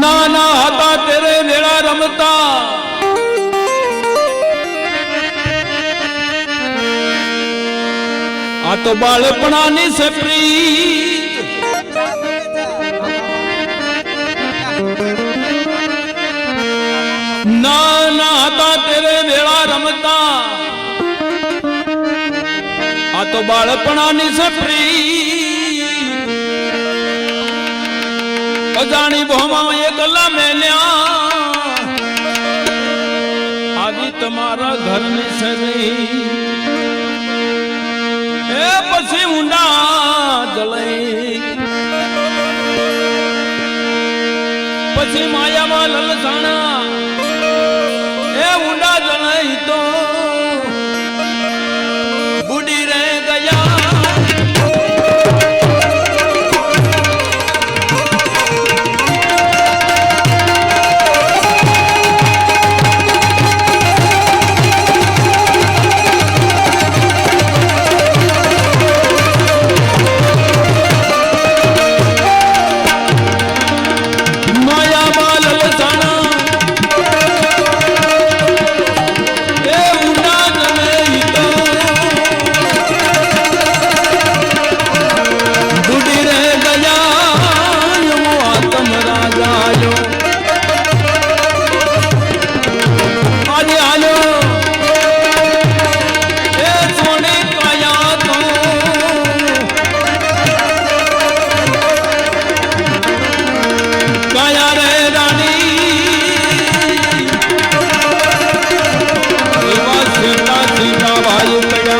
નાના હતા તેરે વેળા રમતા, આ તો બાળપણાની છે પ્રીત. નાના હતા તેરે વેળા રમતા, આ તો બાળપણાની છે પ્રીત. અજાણી ભોમાં એકલા મેલ્યા, આવી તમારા ઘરની સરી એ પછી ઊંડા જલઈ, પછી માયામાં લલસાણા એ ઊંડા જલઈ તો બુડી રે ગયા. માયા બાલ લલસાણા એ गाया रे रानी सीता सीता भाई कया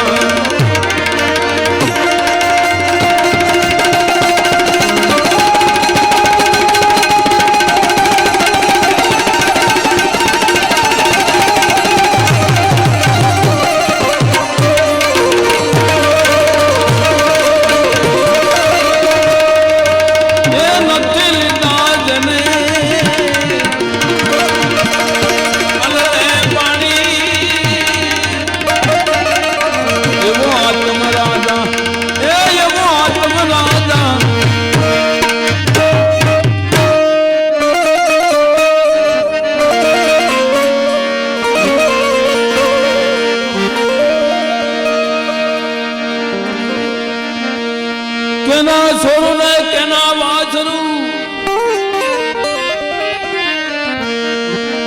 केना छोरू ने केना वाछरू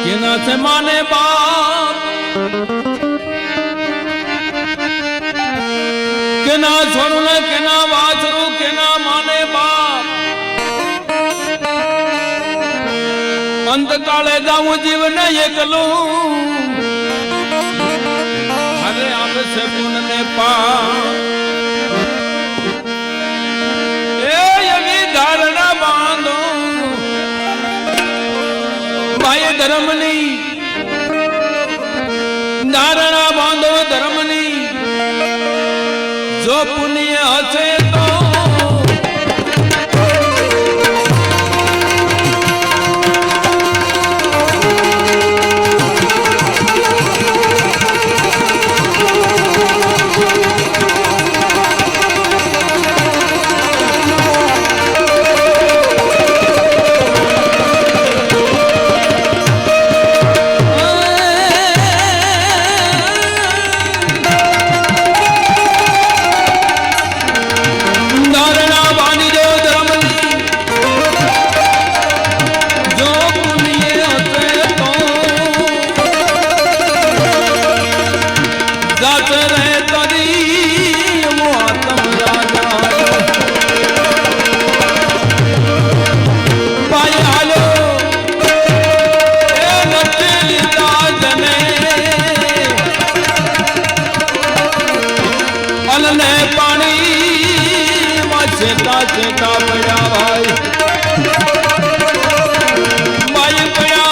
केना से माने बाप केना छोरू ने केना वाछरू केना माने बाप अंत काले जाऊं जीवन एकलो हरे आप से पुन ने पा धर्मनी धारणा बांधो धर्मनी जो पुण्य हसे तो चेता पड़ा भाई भाई पड़ा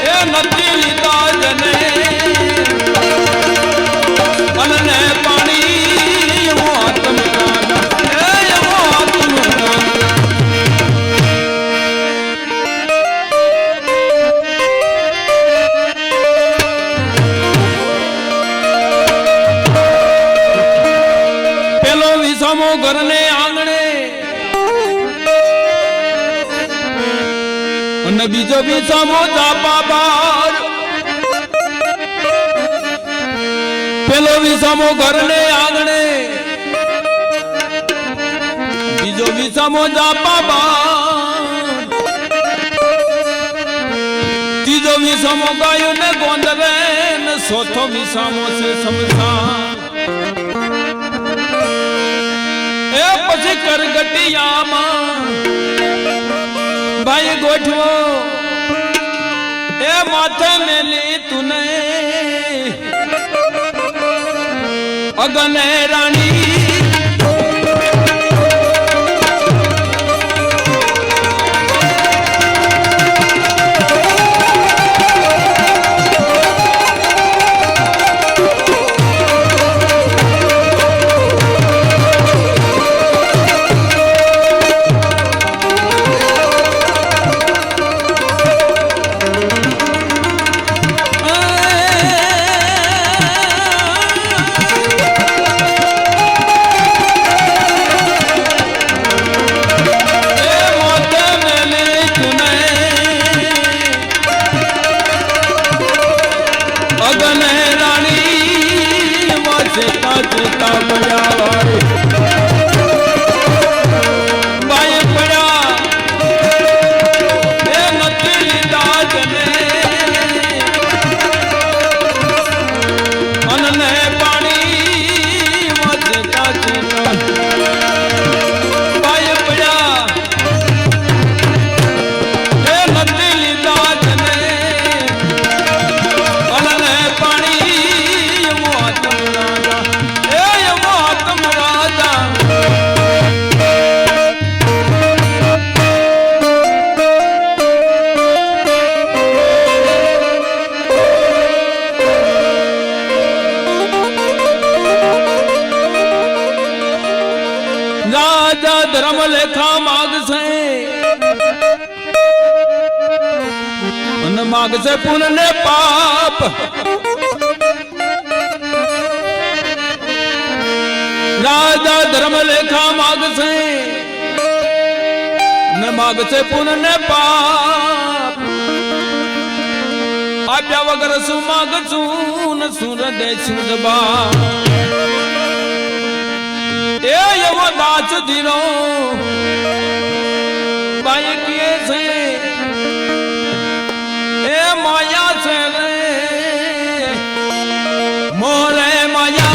ए नदी लीता जने अनने पानी वो आत्म राजा ए वो आत्म राजा पेलो विषमो घरने आंगणे અને બીજો વિષમો જાપા બાર પેલો વિષમો ઘરને આંગણે બીજો વિષમો જાપા બાર ત્રીજો વિષમો ગાયો ને ગોંદરે ને ચોથો વિષમો છે સમસાન ए પછી કરગટિયામાં ભાઈ ગોઠવો એ માથે મેલી તુને અગને રાણી लेखा माग से माग से पुण्य ने पाप राजा धर्म लेखा माग से न माग से पुण्य ने पाप आप्या वगर सु माग सुन सुर दे सुदबा ए यव दाच दिनो बाय किए से ए माया से रे मोरे माया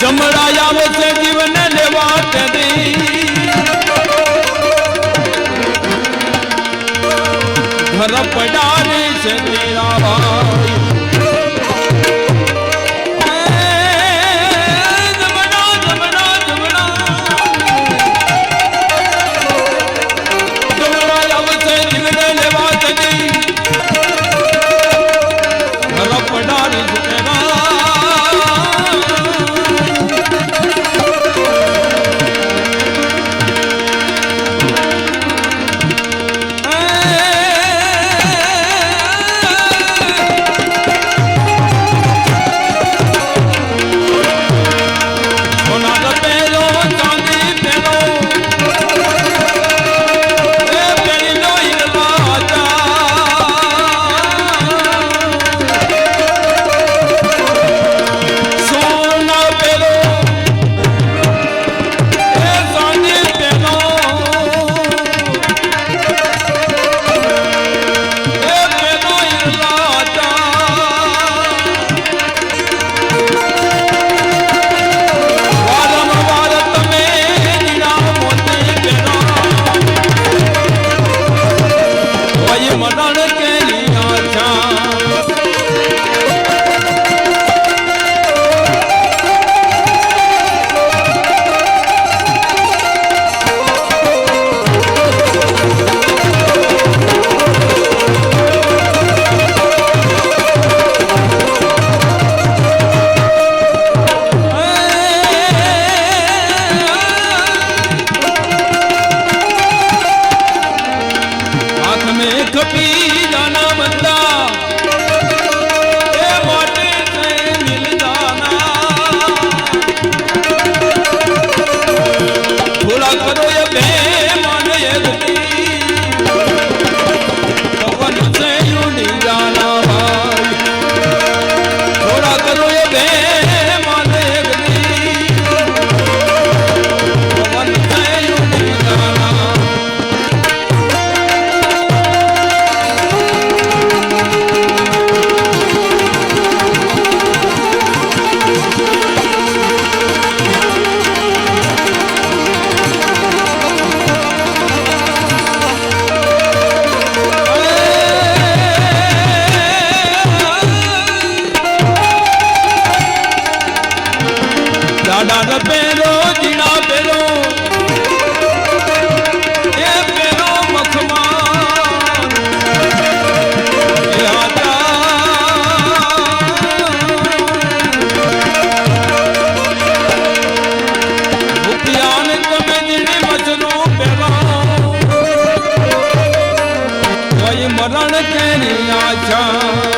जमड़ा यावे से जीवन लेवा ते दी કેરી આશા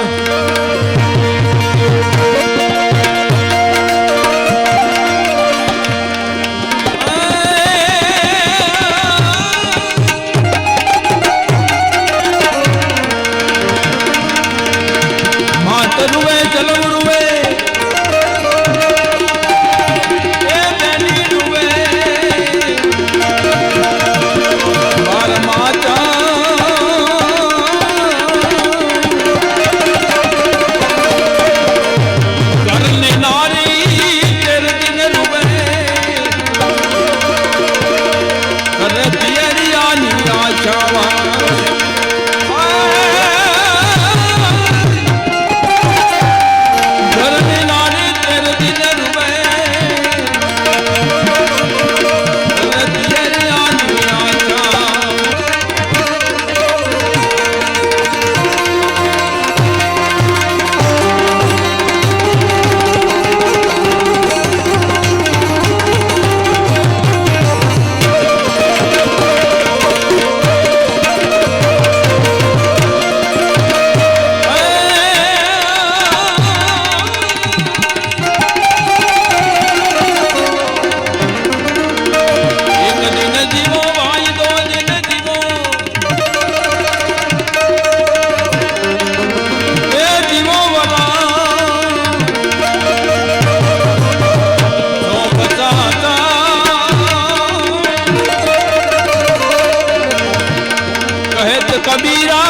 कबीरा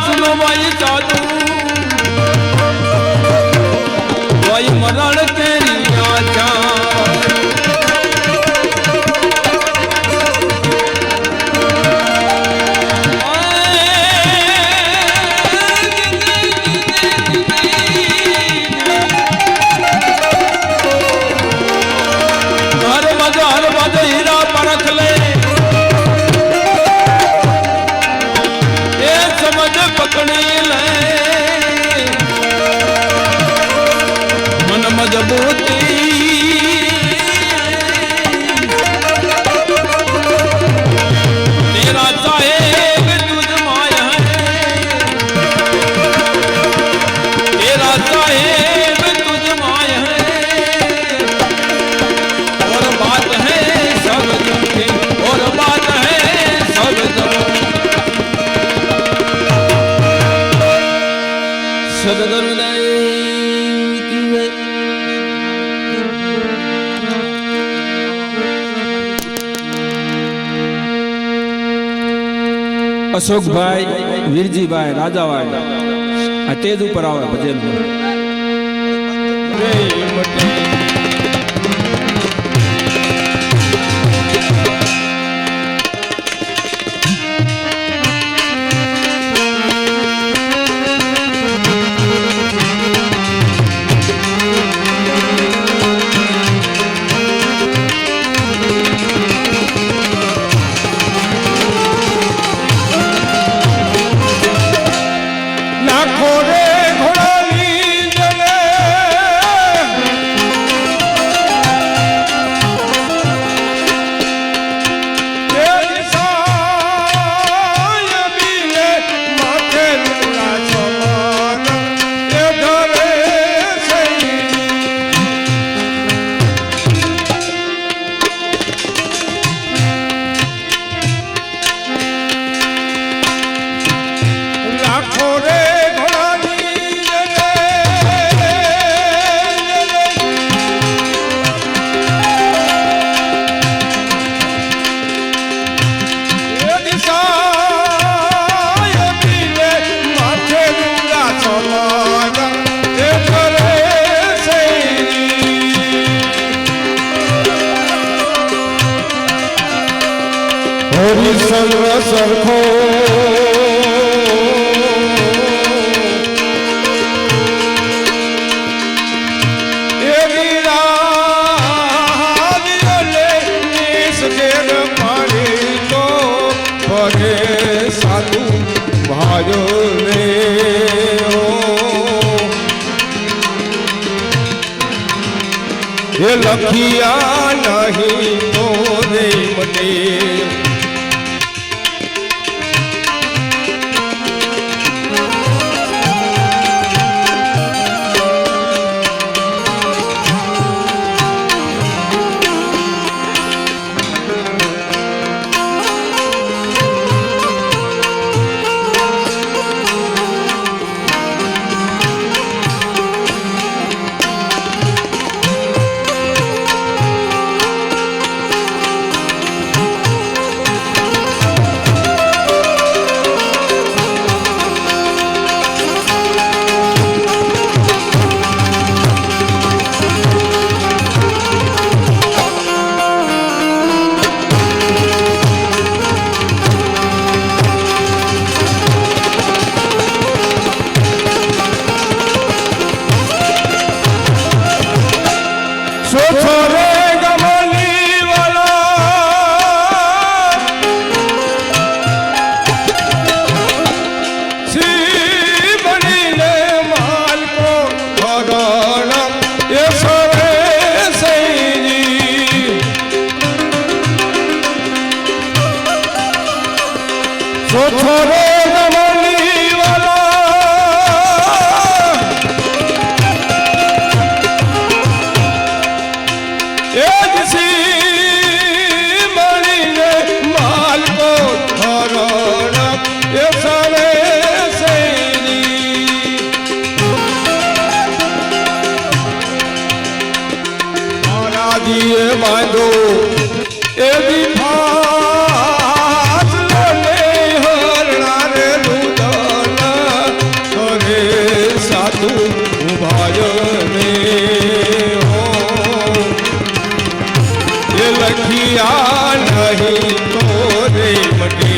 सुनो भाई साधु भाई मरण तेरी आशा हर बद हीरा परख ले पकड़ी ले मन मजबूती तेरा साहेब तुझ माया है तेरा साहेब तुझ माया है और बात है सब झूठी और बात है सब झूठी सदगुरुदेव की जय। अशोकभाई वीरजीभाई राजावाड़ा आ तेज ऊपर आवे भजन सर्व सरखो साधु भाजो रे ये लखिया नहीं तो रे मने છોછોરે રમણી વાલા એ દિશી મળીને માલકો ધરણ એ સરે શેરી મહારાજીએ બાંધો એ લખિયા નહીં તો રે મટે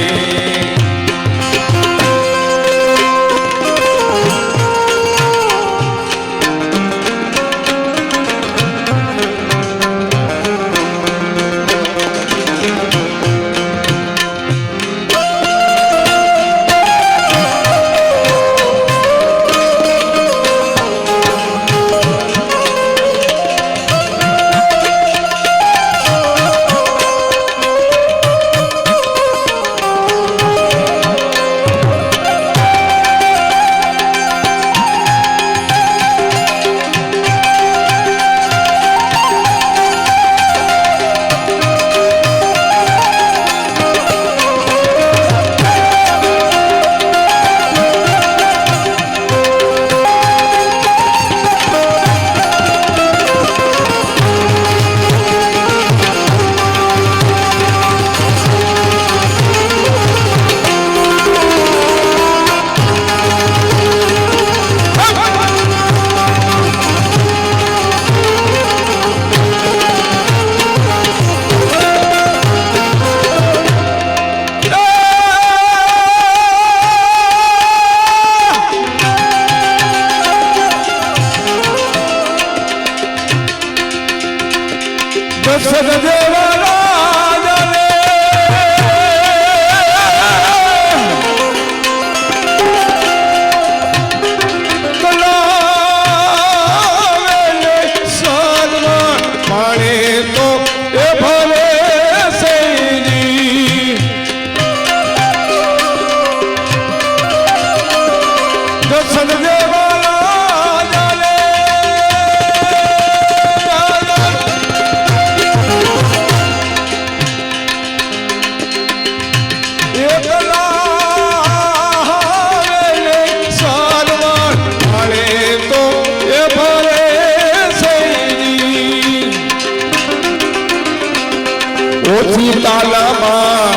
ઓછી તાલામાં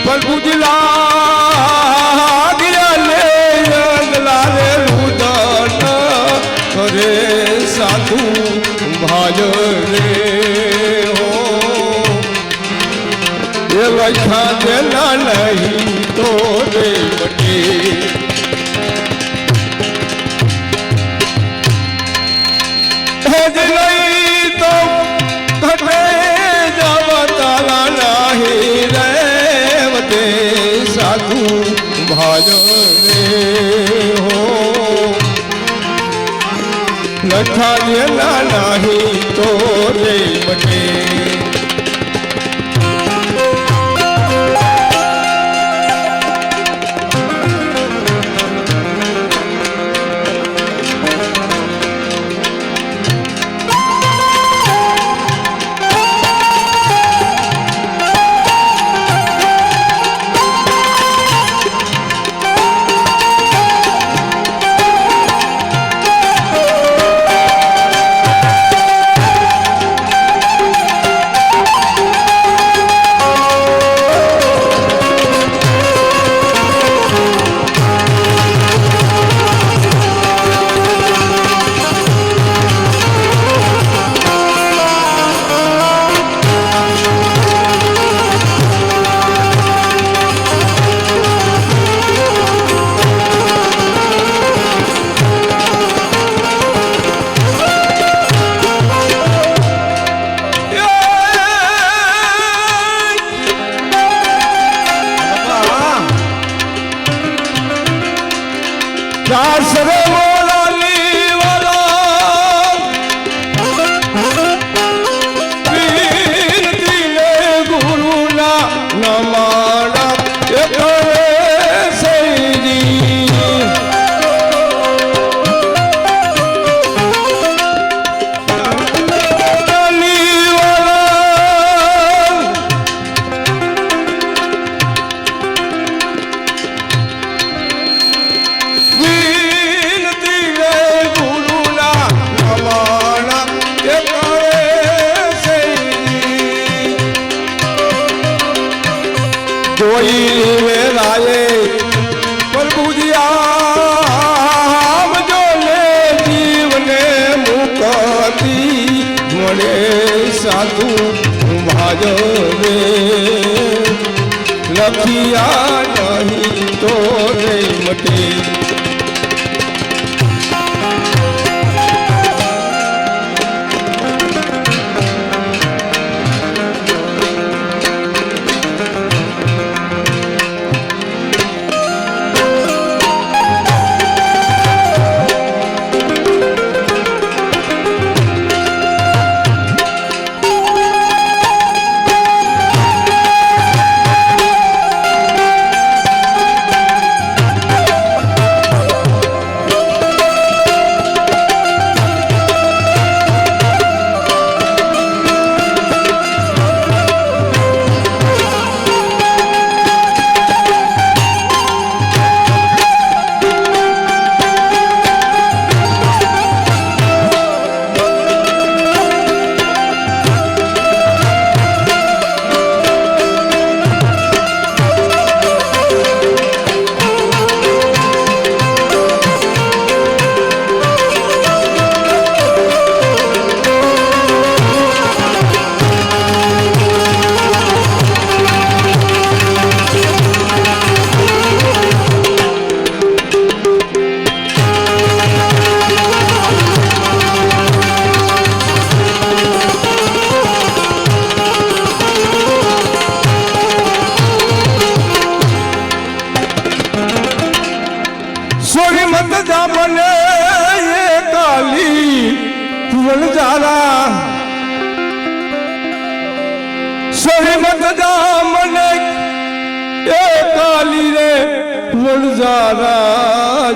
પલબુજલા ગયા લે અંગલા રે રુદન કરે સાધુ ભાજ રે હો એ લખા દેલા નહીં તો રે બટે હે લઈ તો ઘટે સાધુ ભાજ રે હો લખા દેલા નહીં તો રે બટે સરે મોલાલી વાલા વિનતી ને ગુરુના નમાણા જોઈ વેરાએ પ્રભુજી આમ જો ને જીવને મુક્તિ મળે સાધુ ભાજવે લખિયા નહીં તો નહીં મટે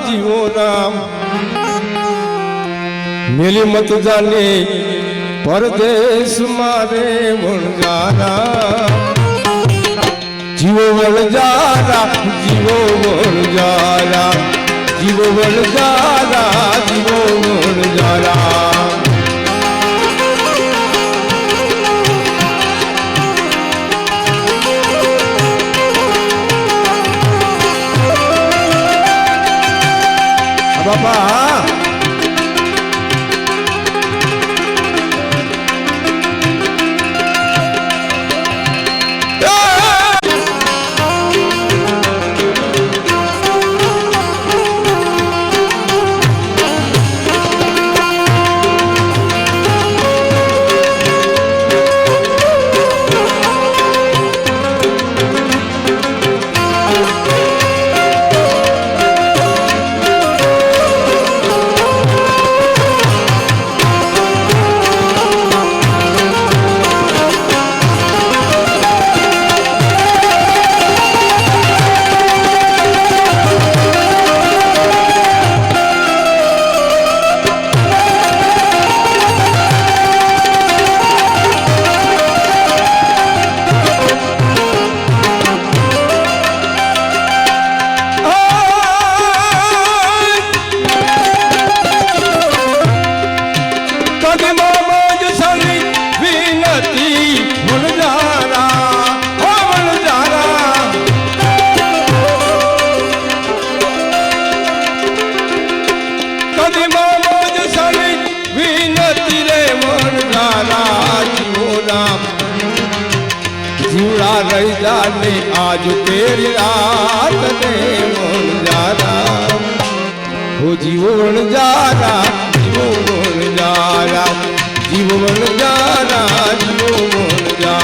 જીવો નામ મેલી મત જાને પરદેશ મારે વણજારા જીવો વણજારા જીવો વણજારા જીવો વણજારા જીવો વણજારા બાપા आज तेरी रात ने वणजारा हो जीव वणजारा जीव वणजारा जीव वणजारा जीव वणजारा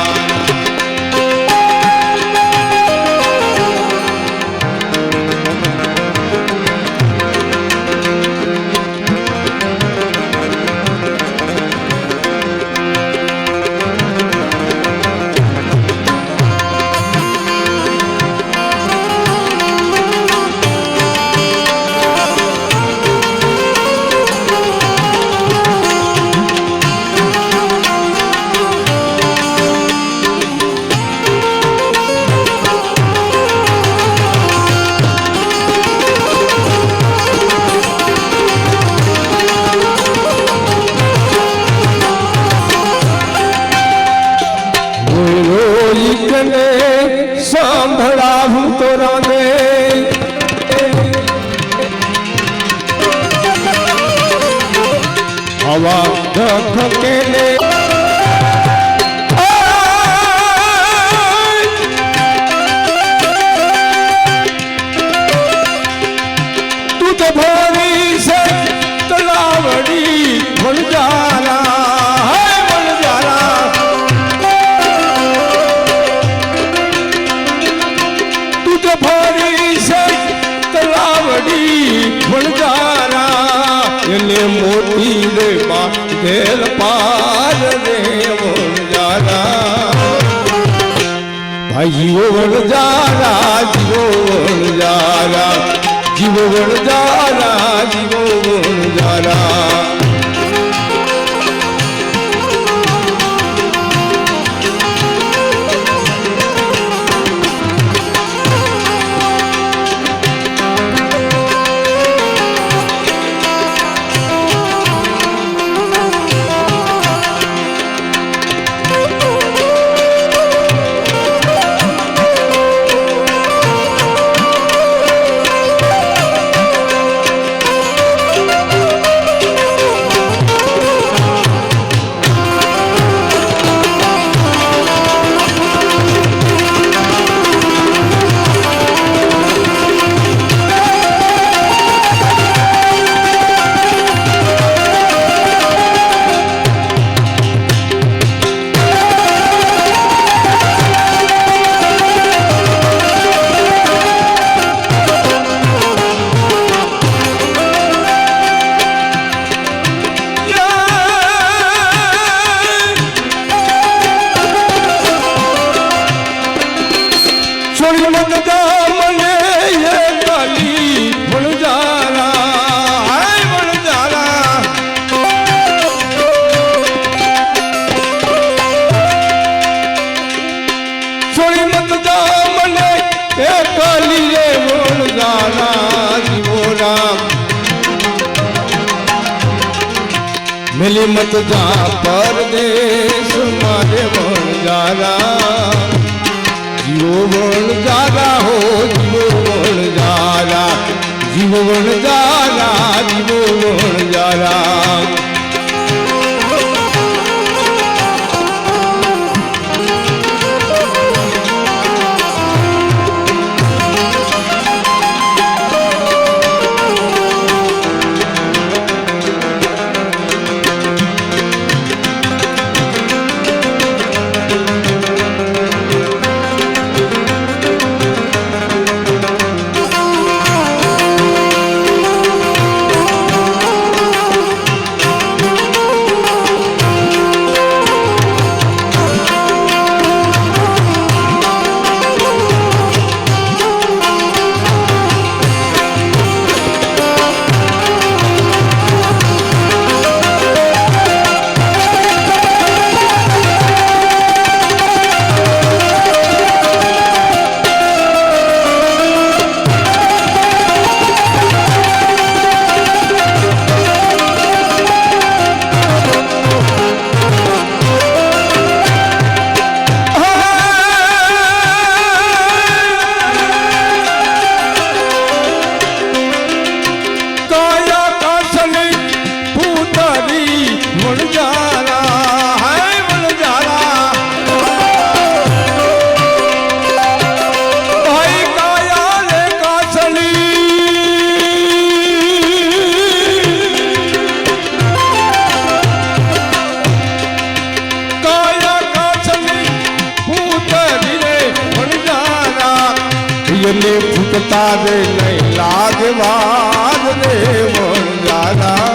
રાંધે હવા ધકેલે ભરી છે તલાવડી વણજારા વણજારા તું તો ભરી છે તલાવડી વણજારા એને મોટી રે બાંધેલ પાર રે વણજારા ભાઈ જીવો વણજારા જીવો વણજારા જીવો વણજારા જીવો વણજારા मिली मत जा परदेश मारे वणजारा जीवो वणजारा हो जीवो वणजारा जीवो वणजारा जीवो वणजारा ફૂટતા રે નહીં લાગવાદ રે વણજારા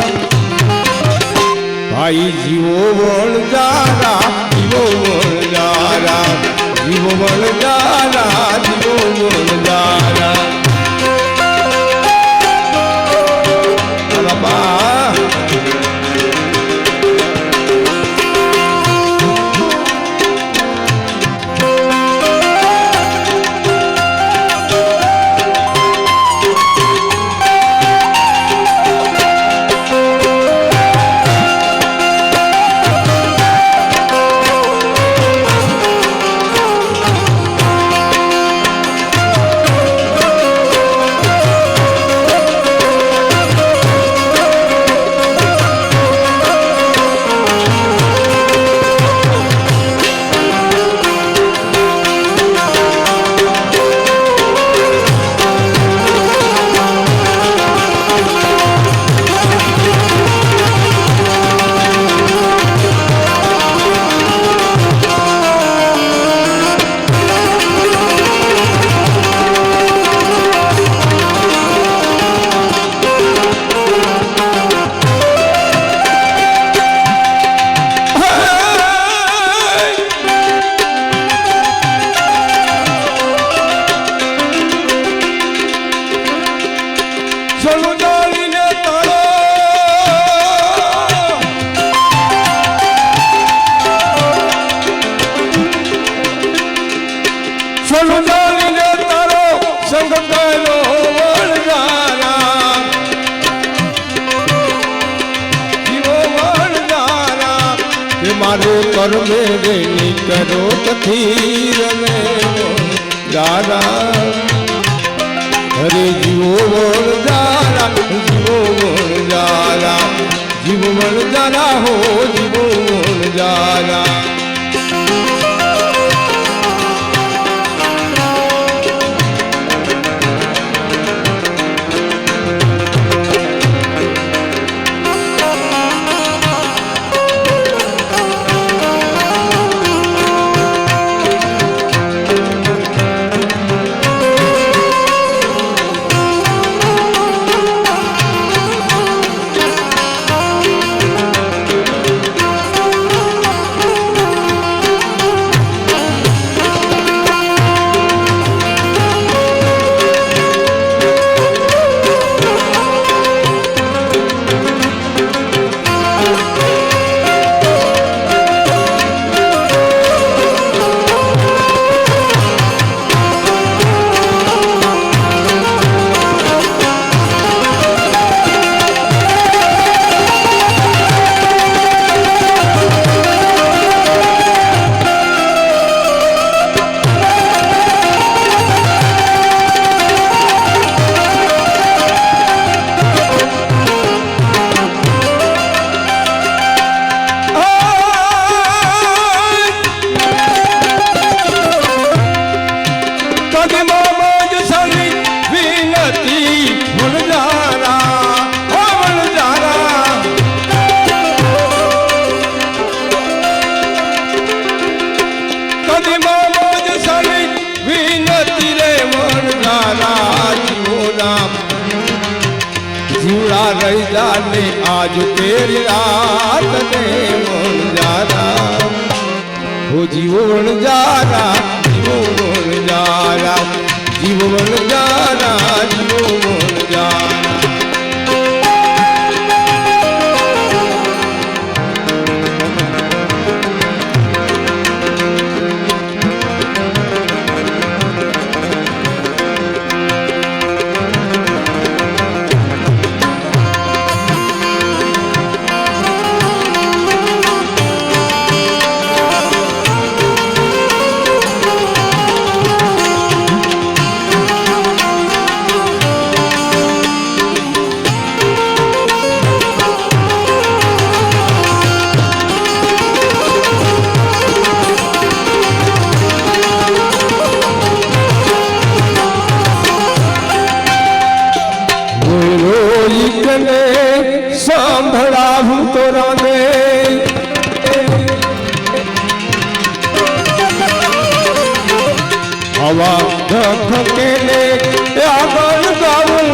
ભાઈ જીવો વણજારા જીવો વણજારા જીવો વણજારા જીવો વણજારા સોનું જાણીને તારો સંગ કર્યો વણજારા જીવો વણજારા કે મારે કર્મે રે નીકળો તથીર ને વણજારા હરે જીવો વણજારા જીવો વણજારા જીવો વણજારા હો જીવો વણજારા आज तेरी रात ने वणजारा हो जीवो वणजारा जीवो वणजारा जीवो वणजारा जीवो वणजारा સંભળાવું તો રામે હવા ધકે ને આગળ ગાવું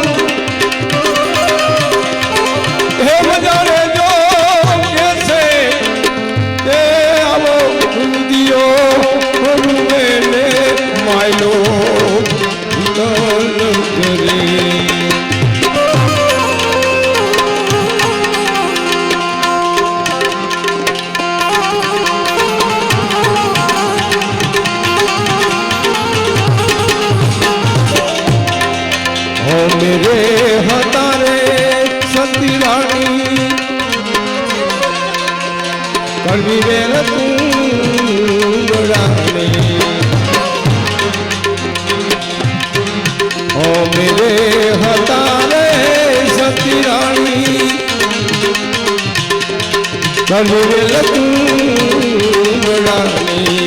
હે મજાને જો કેસે તે આવો દિયો રૂમે માયલો દલ કરે मेरे हतारे सती रानी करवी वेल तू रानी ओ मेरे हतारे सती रानी करवी वेल तू रानी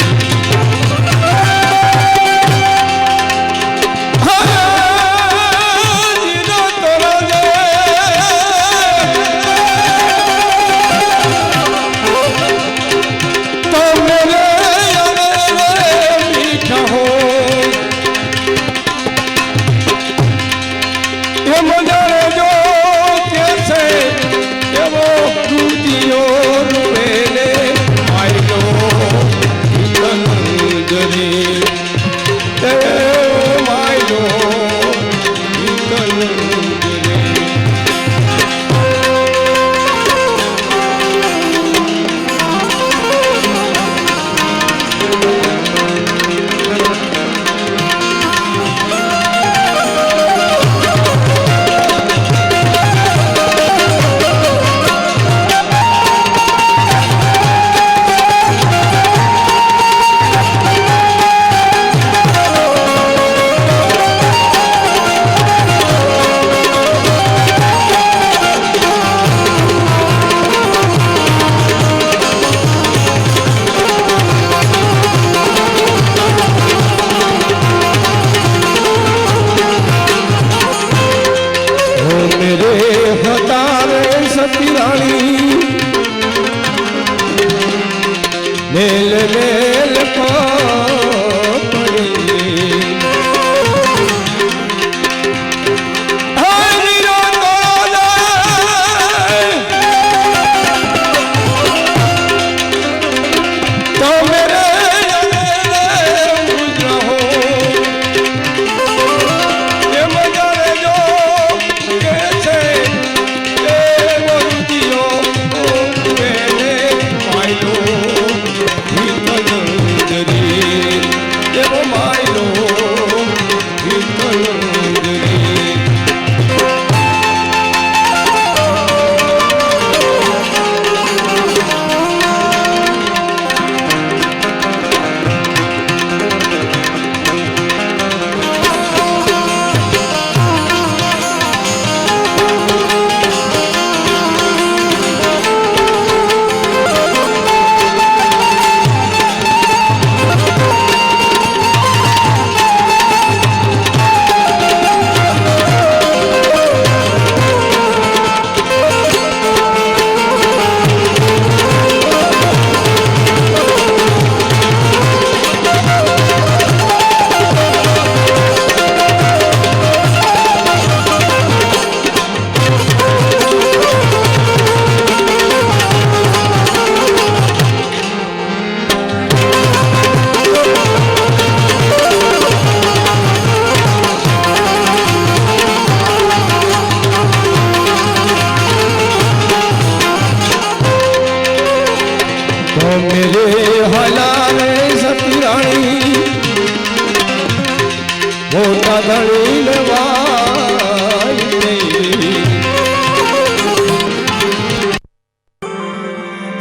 મોટા ધણીને વાય નહીં.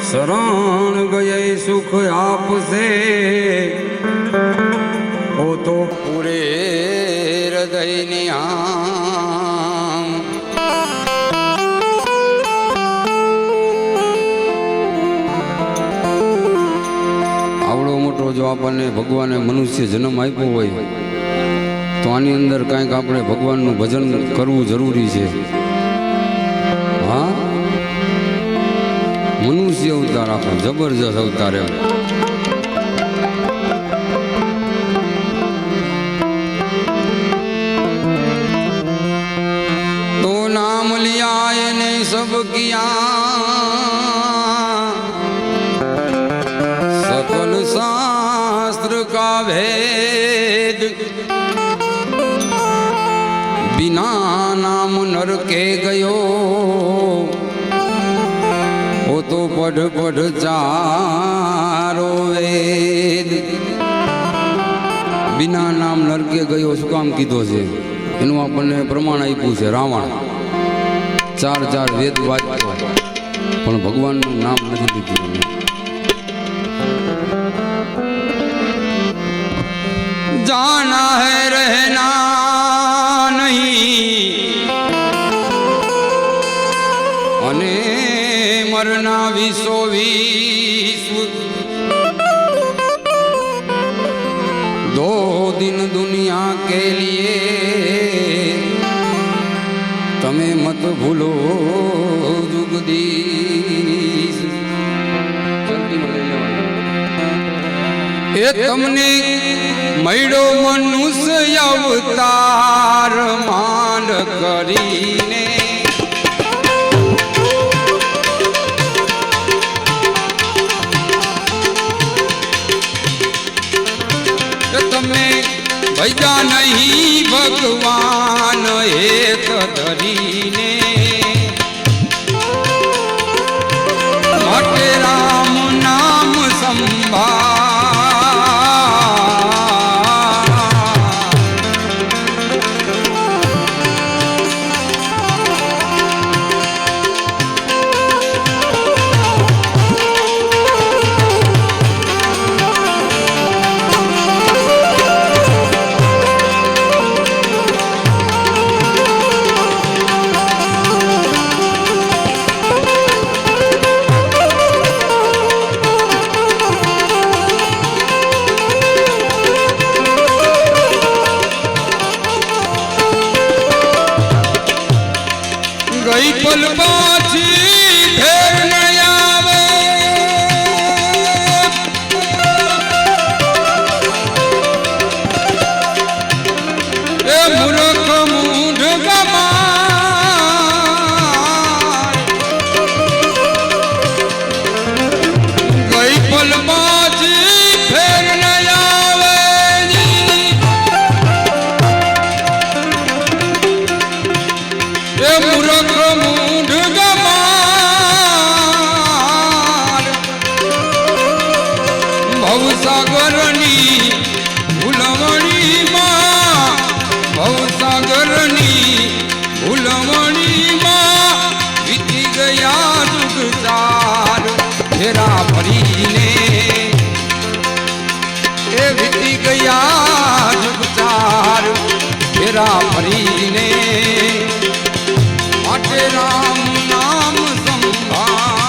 શરણ ગયે સુખ આપશે ઓ તો પૂરે હૃદયની આમ. આવડો મોટો જો આપણને ભગવાને મનુષ્ય જન્મ આપ્યો હોય તો આની અંદર કાંઈક આપણે ભગવાનનું ભજન કરવું જરૂરી છે. હા, મનુષ્ય અવતાર આપણો જબરજસ્ત અવતાર એમ. તો નામ લિયા એને સબ કિયા सकल शास्त्र का भेद बिना नाम नर के गयो वो तो पढ़ पढ़ चारो वेद. बिना नाम नर के गयो શું કામ કીધો છે એનું આપણને પ્રમાણ આપ્યું છે. રાવણ ચાર ચાર વેદ વાંચ્યો પણ ભગવાનનું નામ નથી લીધું. जाना है रहना नहीं अने मरना विश्व विश्व. दो दिन दुनिया के लिए तमे मत भूलो जुगदीश. એ તમને મળ્યો મનુષ્ય અવતાર માંડ કરીને તમે ભૈયા નહીં ભગવાન એક ધરીને માટે રામ નામ સંભાળ. ગઈ પલ પાછી ફેર ન આવે એ મૂર્ખ મૂઢ ગમાય. ગઈ પલ પાછી ફેર ન આવે એ મૂર્ખ ભવસાગરની ભૂલવણીમાં ભવસાગરની ભૂલવણીમાં વીતી ગયા યુગ ચાર ફેરા ફરીને એ વીતી ગયા યુગ ચાર ફેરા ફરીને માટે રામ નામ સંભાળ.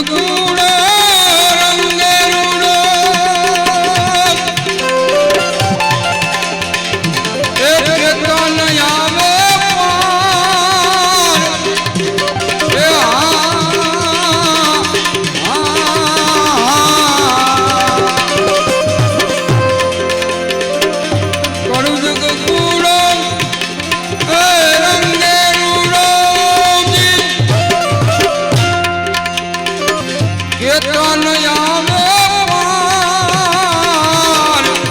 કૂડે